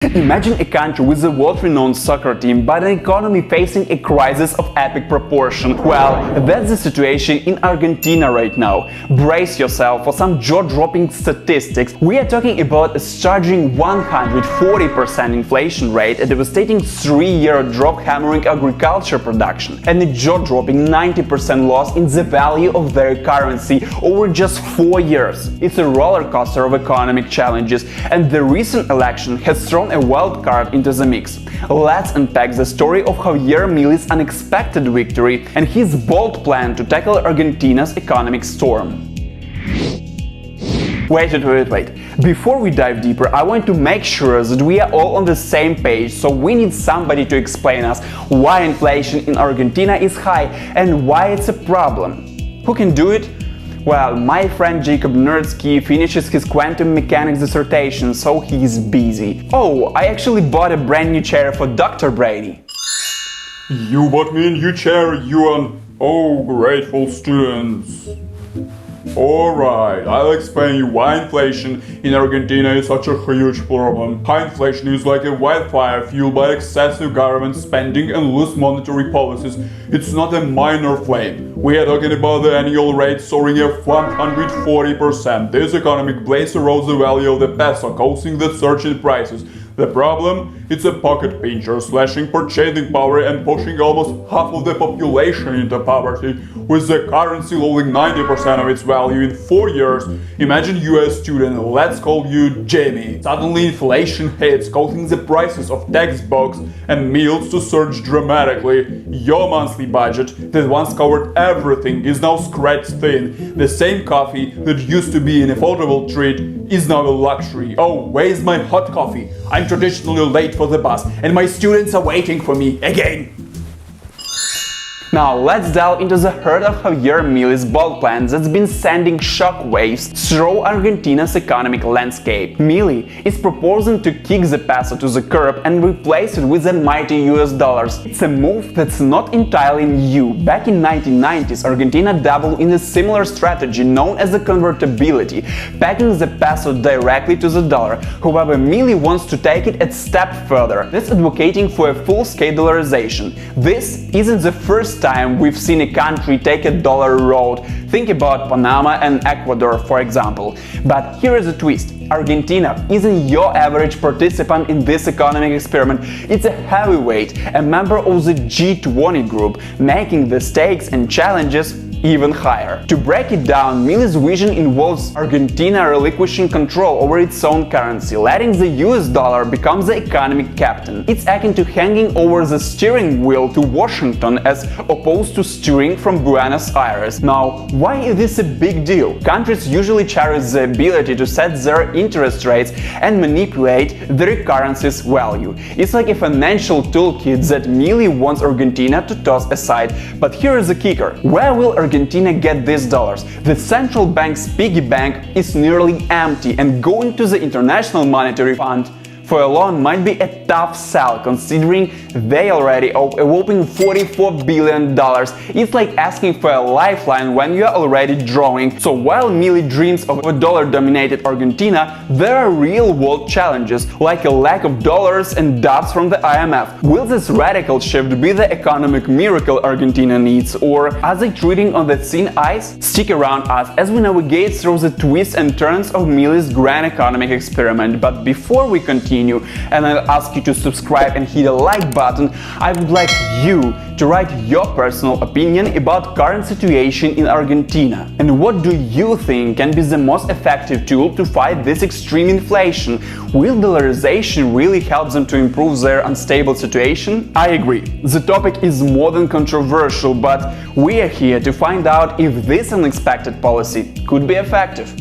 Imagine a country with a world-renowned soccer team, but an economy facing a crisis of epic proportion. Well, that's the situation in Argentina right now. Brace yourself for some jaw-dropping statistics. We are talking about a staggering 140% inflation rate, a devastating 3-year drop hammering agriculture production, and a jaw-dropping 90% loss in the value of their currency over just 4 years. It's a roller coaster of economic challenges, and the recent election has thrown a wild card into the mix. Let's unpack the story of Javier Milei's unexpected victory and his bold plan to tackle Argentina's economic storm. Wait. Before we dive deeper, I want to make sure that we are all on the same page, so we need somebody to explain us why inflation in Argentina is high and why it's a problem. Who can do it? Well, my friend Jacob Nerdsky finishes his quantum mechanics dissertation, so he's busy. Oh, I actually bought a brand new chair for Dr. Brainy. You bought me a new chair, Yuan. Oh, grateful students. Alright, I'll explain you why inflation in Argentina is such a huge problem. High inflation is like a wildfire fueled by excessive government spending and loose monetary policies. It's not a minor flame. We are talking about the annual rate soaring at 140%. This economic blaze erodes the value of the peso, causing the surge in prices. The problem? It's a pocket pincher, slashing purchasing power and pushing almost half of the population into poverty, with the currency losing 90% of its value in 4 years. Imagine you a student, let's call you Jamie. Suddenly inflation hits, causing the prices of textbooks and meals to surge dramatically. Your monthly budget, that once covered everything, is now scratched thin. The same coffee that used to be an affordable treat is now a luxury. Oh, where's my hot coffee? I'm traditionally late for the bus, and my students are waiting for me again. Now let's delve into the heart of Javier Milei's bold plan that's been sending shockwaves through Argentina's economic landscape. Milei is proposing to kick the peso to the curb and replace it with the mighty US dollars. It's a move that's not entirely new. Back in 1990s, Argentina dabbled in a similar strategy known as the convertibility, pegging the peso directly to the dollar. However, Milei wants to take it a step further. That's advocating for a full-scale dollarization. This isn't the first time we've seen a country take a dollar road. Think about Panama and Ecuador, for example. But here is a twist. Argentina isn't your average participant in this economic experiment. It's a heavyweight, a member of the G20 group, making the stakes and challenges even higher. To break it down, Milei's vision involves Argentina relinquishing control over its own currency, letting the US dollar become the economic captain. It's akin to hanging over the steering wheel to Washington as opposed to steering from Buenos Aires. Now, why is this a big deal? Countries usually cherish the ability to set their interest rates and manipulate their currency's value. It's like a financial toolkit that Milei wants Argentina to toss aside. But here is the kicker. Where will Argentina get these dollars? The central bank's piggy bank is nearly empty, and going to the International Monetary Fund for a loan might be a tough sell, considering they already owe a whopping $44 billion. It's like asking for a lifeline when you are already drawing. So while Milei dreams of a dollar-dominated Argentina, there are real-world challenges, like a lack of dollars and dubs from the IMF. Will this radical shift be the economic miracle Argentina needs, or are they treading on the thin ice? Stick around us as we navigate through the twists and turns of Milei's grand economic experiment. But before we continue, and I'll ask you to subscribe and hit the like button, I would like you to write your personal opinion about current situation in Argentina. And what do you think can be the most effective tool to fight this extreme inflation? Will dollarization really help them to improve their unstable situation? I agree. The topic is more than controversial, but we are here to find out if this unexpected policy could be effective.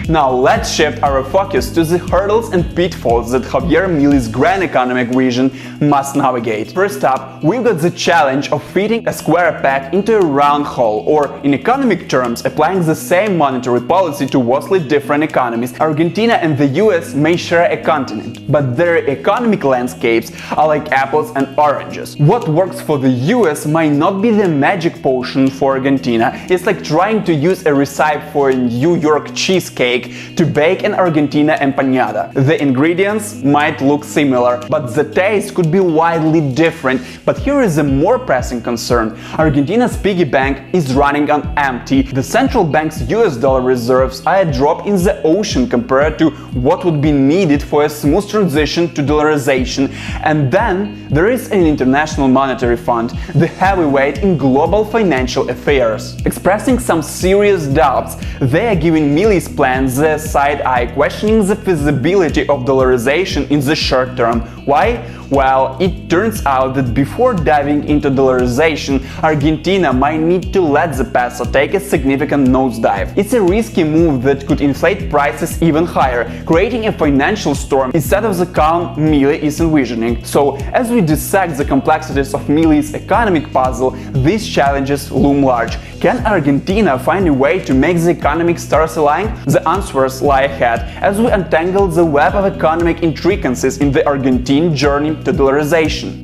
Now let's shift our focus to the hurdles and pitfalls that Javier Milei's grand economic vision must navigate. First up, we've got the challenge of fitting a square peg into a round hole, or in economic terms, applying the same monetary policy to vastly different economies. Argentina and the US may share a continent, but their economic landscapes are like apples and oranges. What works for the US might not be the magic potion for Argentina. It's like trying to use a recipe for a New York cheesecake make to bake an Argentina empanada. The ingredients might look similar, but the taste could be widely different. But here is a more pressing concern. Argentina's piggy bank is running on empty. The central bank's US dollar reserves are a drop in the ocean compared to what would be needed for a smooth transition to dollarization. And then there is an International Monetary Fund, the heavyweight in global financial affairs. Expressing some serious doubts, they are giving Milei's plans the side eye, questioning the feasibility of dollarization in the short term. Why? Well, it turns out that before diving into dollarization, Argentina might need to let the peso take a significant nosedive. It's a risky move that could inflate prices even higher, creating a financial storm instead of the calm Milei is envisioning. So, as we dissect the complexities of Milei's economic puzzle, these challenges loom large. Can Argentina find a way to make the economic stars align? The answers lie ahead as we untangle the web of economic intricacies in the Argentine journey to dollarization.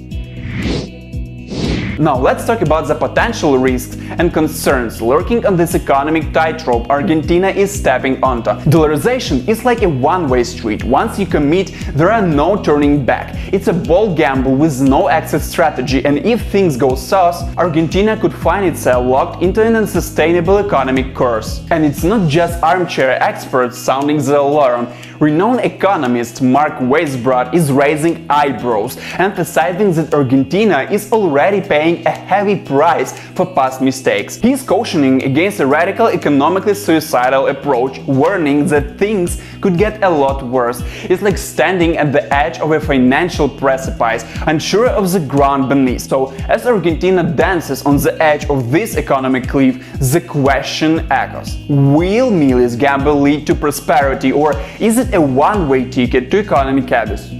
Now let's talk about the potential risks and concerns lurking on this economic tightrope Argentina is stepping onto. Dollarization is like a one-way street. Once you commit, there are no turning back. It's a bold gamble with no exit strategy, and if things go south, Argentina could find itself locked into an unsustainable economic course. And it's not just armchair experts sounding the alarm. Renowned economist Mark Weisbrot is raising eyebrows, emphasizing that Argentina is already paying a heavy price for past mistakes. He is cautioning against a radical, economically suicidal approach, warning that things could get a lot worse. It's like standing at the edge of a financial precipice, unsure of the ground beneath. So, as Argentina dances on the edge of this economic cliff, the question echoes: will Milei's gamble lead to prosperity, or is it a one-way ticket to economic abyss?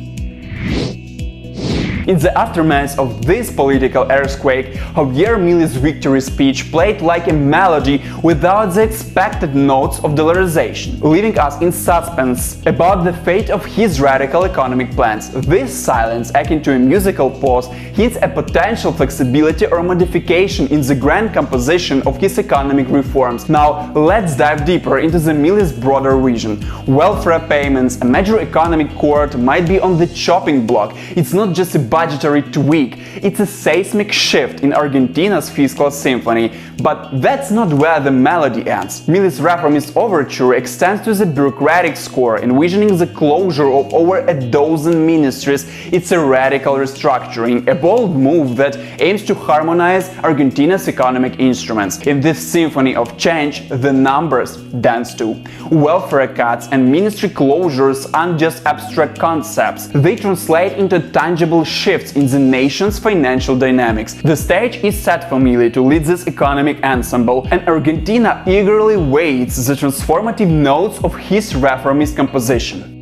In the aftermath of this political earthquake, Javier Milei's victory speech played like a melody without the expected notes of dollarization, leaving us in suspense about the fate of his radical economic plans. This silence, akin to a musical pause, hints at potential flexibility or modification in the grand composition of his economic reforms. Now, let's dive deeper into the Milei's broader vision. Welfare payments, a major economic chord, might be on the chopping block. It's not just a budgetary tweak, it's a seismic shift in Argentina's fiscal symphony. But that's not where the melody ends. Milei's reformist overture extends to the bureaucratic score, envisioning the closure of over a dozen ministries. It's a radical restructuring, a bold move that aims to harmonize Argentina's economic instruments. In this symphony of change, the numbers dance too. Welfare cuts and ministry closures aren't just abstract concepts, they translate into tangible shifts in the nation's financial dynamics. The stage is set for Milei to lead this economic ensemble, and Argentina eagerly waits the transformative notes of his reformist composition.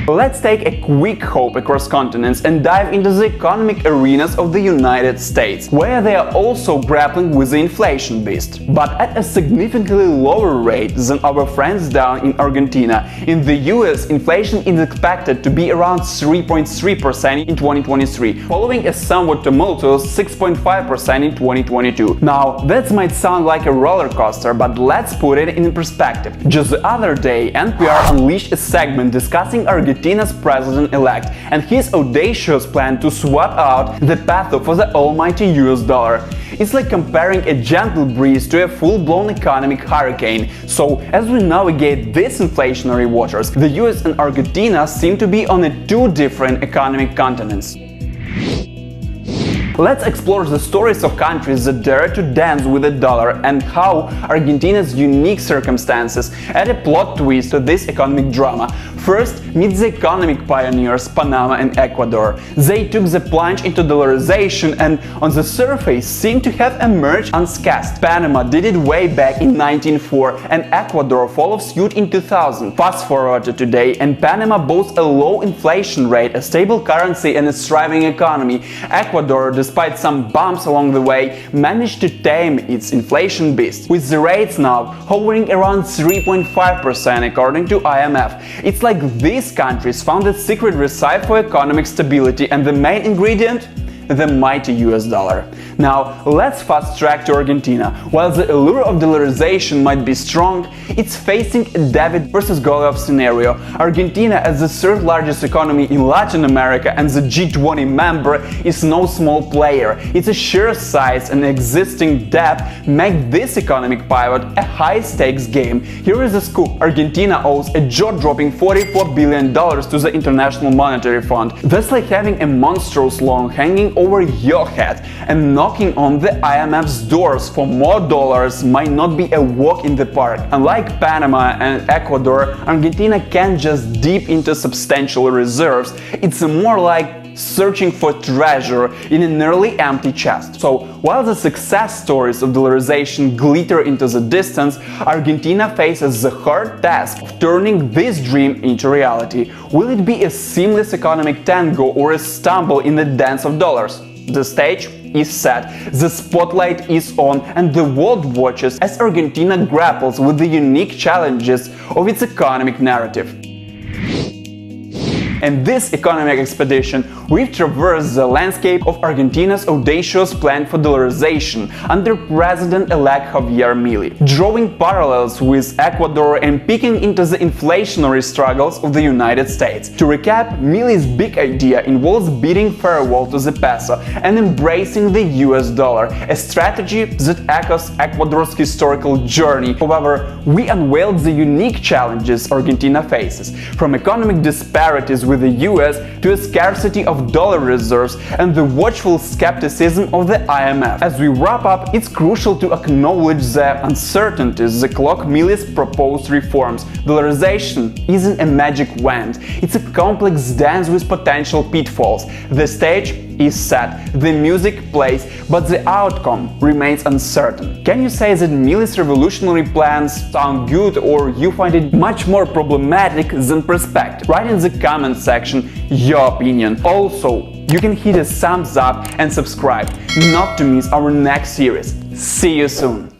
Let's take a quick hop across continents and dive into the economic arenas of the United States, where they are also grappling with the inflation beast, but at a significantly lower rate than our friends down in Argentina. In the US, inflation is expected to be around 3.3% in 2023, following a somewhat tumultuous 6.5% in 2022. Now, that might sound like a roller coaster, but let's put it in perspective. Just the other day, NPR unleashed a segment discussing Argentina's president-elect and his audacious plan to swap out the peso for the almighty US dollar. It's like comparing a gentle breeze to a full-blown economic hurricane. So, as we navigate these inflationary waters, the US and Argentina seem to be on two different economic continents. Let's explore the stories of countries that dare to dance with the dollar and how Argentina's unique circumstances add a plot twist to this economic drama. First, meet the economic pioneers Panama and Ecuador. They took the plunge into dollarization and, on the surface, seem to have emerged unscathed. Panama did it way back in 1904 and Ecuador followed suit in 2000. Fast forward to today, and Panama boasts a low inflation rate, a stable currency and a thriving economy. Ecuador, despite some bumps along the way, managed to tame its inflation beast, with the rates now hovering around 3.5% according to IMF. It's like these countries found a secret recipe for economic stability, and the main ingredient? the mighty US dollar. Now, let's fast track to Argentina. While the allure of dollarization might be strong, it's facing a David versus Goliath scenario. Argentina, as the third largest economy in Latin America and the G20 member, is no small player. Its sheer size and existing debt make this economic pivot a high-stakes game. Here is the scoop. Argentina owes a jaw-dropping $44 billion to the International Monetary Fund. That's like having a monstrous loan hanging over your head, and knocking on the IMF's doors for more dollars might not be a walk in the park. Unlike Panama and Ecuador, Argentina can't just dip into substantial reserves. It's more like searching for treasure in a nearly empty chest. So, while the success stories of dollarization glitter into the distance, Argentina faces the hard task of turning this dream into reality. Will it be a seamless economic tango or a stumble in the dance of dollars? The stage is set, the spotlight is on, and the world watches as Argentina grapples with the unique challenges of its economic narrative. In this economic expedition, we've traversed the landscape of Argentina's audacious plan for dollarization under President-elect Javier Milei, drawing parallels with Ecuador and peeking into the inflationary struggles of the United States. To recap, Milei's big idea involves bidding farewell to the peso and embracing the US dollar, a strategy that echoes Ecuador's historical journey. However, we unveiled the unique challenges Argentina faces, from economic disparities with the US to a scarcity of dollar reserves and the watchful skepticism of the IMF. As we wrap up, it's crucial to acknowledge the uncertainties that cloak Milei's proposed reforms. Dollarization isn't a magic wand, it's a complex dance with potential pitfalls. The stage is set, the music plays, but the outcome remains uncertain. Can you say that Milei's revolutionary plans sound good, or you find it much more problematic than prospect? Write in the comment section your opinion. Also, you can hit a thumbs up and subscribe not to miss our next series. See you soon!